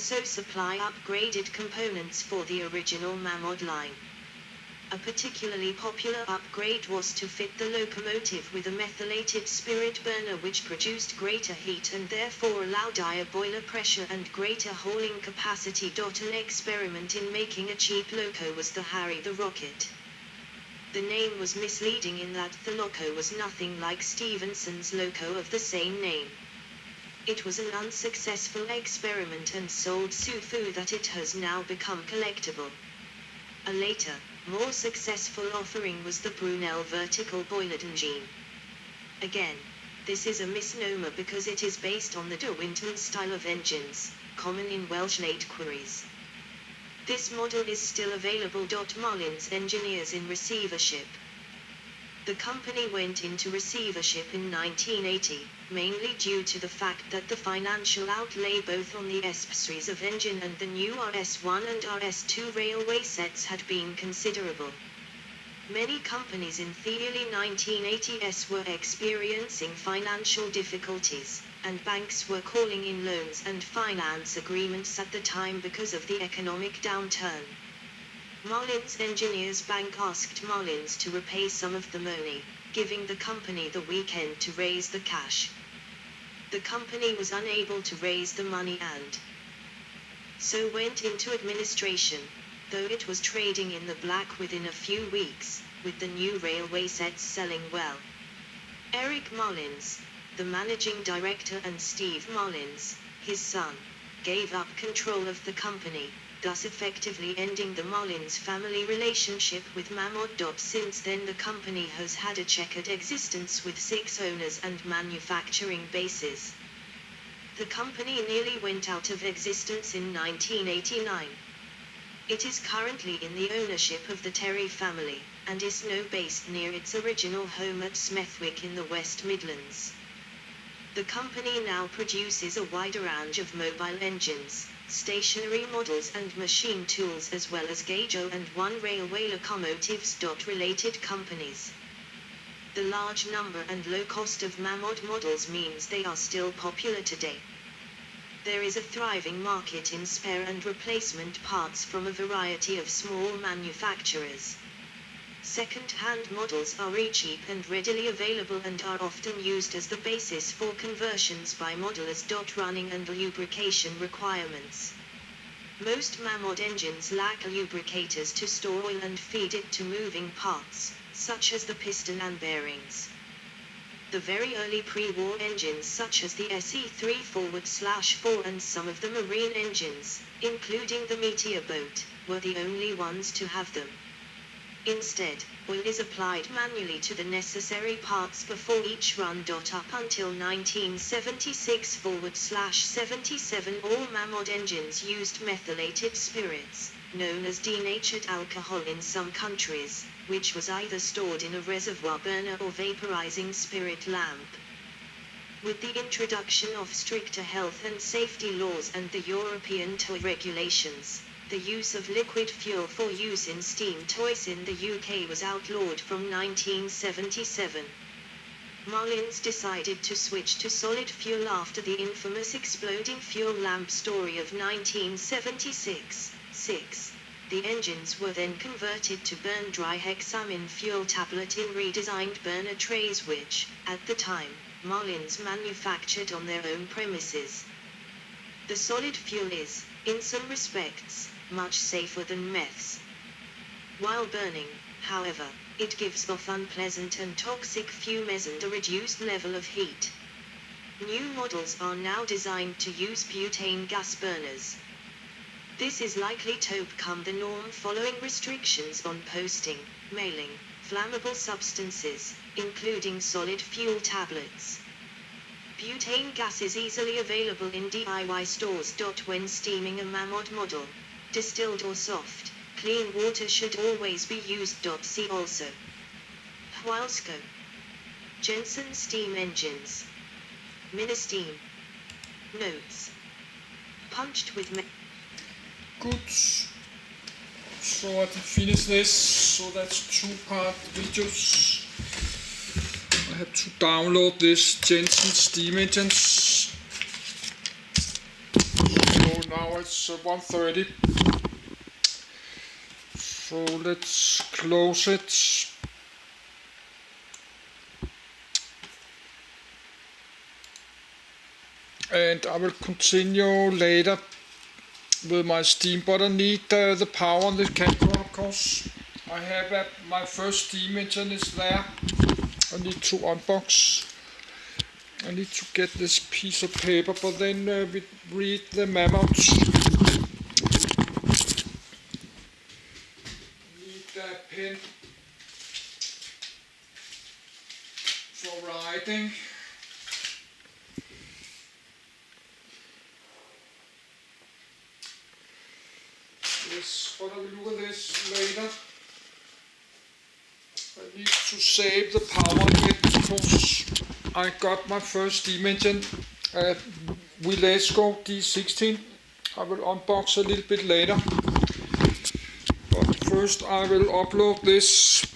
also supply upgraded components for the original Mamod line. A particularly popular upgrade was to fit the locomotive with a methylated spirit burner which produced greater heat and therefore allowed higher boiler pressure and greater hauling capacity. An experiment in making a cheap loco was the Harry the Rocket. The name was misleading in that the loco was nothing like Stephenson's loco of the same name. It was an unsuccessful experiment and sold so few that it has now become collectible. A later, more successful offering was the Brunel vertical boilered engine. Again, this is a misnomer because it is based on the De Winton style of engines, common in Welsh late quarries. This model is still available. Marlin's engineers in receivership. The company went into receivership in 1980, mainly due to the fact that the financial outlay both on the SP series of engine and the new RS1 and RS2 railway sets had been considerable. Many companies in the early 1980s were experiencing financial difficulties, and banks were calling in loans and finance agreements at the time because of the economic downturn. Marlin's engineers bank asked Marlin's to repay some of the money, giving the company the weekend to raise the cash. The company was unable to raise the money and so went into administration, though it was trading in the black within a few weeks, with the new railway sets selling well. Eric Marlins, the managing director, and Steve Marlins, his son, gave up control of the company, thus effectively ending the Marlins family relationship with Mamod. Since then the company has had a checkered existence with 6 owners and manufacturing bases. The company nearly went out of existence in 1989. It is currently in the ownership of the Terry family, and is now based near its original home at Smethwick in the West Midlands. The company now produces a wide range of mobile engines, stationary models and machine tools, as well as Gauge-O and One railway locomotives. Related companies. The large number and low cost of Mamod models means they are still popular today. There is a thriving market in spare and replacement parts from a variety of small manufacturers. Second-hand models are cheap and readily available and are often used as the basis for conversions by modelers. Running and lubrication requirements. Most Mamod engines lack lubricators to store oil and feed it to moving parts, such as the piston and bearings. The very early pre-war engines such as the SE3/4 and some of the marine engines, including the Meteor boat, were the only ones to have them. Instead, oil is applied manually to the necessary parts before each run. Up until 1976/77 all Mamod engines used methylated spirits, known as denatured alcohol in some countries, which was either stored in a reservoir burner or vaporizing spirit lamp. With the introduction of stricter health and safety laws and the European toy regulations, the use of liquid fuel for use in steam toys in the UK was outlawed from 1977. Marlins decided to switch to solid fuel after the infamous exploding fuel lamp story of 1976. The engines were then converted to burn dry hexamin fuel tablet in redesigned burner trays which, at the time, Marlins manufactured on their own premises. The solid fuel is, in some respects, much safer than meths. While burning, however, it gives off unpleasant and toxic fumes and a reduced level of heat. New models are now designed to use butane gas burners. This is likely to become the norm following restrictions on posting, mailing, flammable substances, including solid fuel tablets. Butane gas is easily available in DIY stores. When steaming a Mamod model, distilled or soft, clean water should always be used. See also Hualsco, Jensen steam engines, Ministeam. Notes. Punched with Good. So I did finish this. So that's 2-part videos. I have to download this Jensen steam engines. So now I it's 1:30. So let's close it. And I will continue later with my steam, but I need the power on the camera, of course. I have my first steam engine is there. I need to unbox. I need to get this piece of paper, but then we read the Mamod. Need a pen for writing. Yes, but I will look at this later. I need to save the power again because I got my first steam engine at Wilesco D16. I will unbox a little bit later. But first I will upload this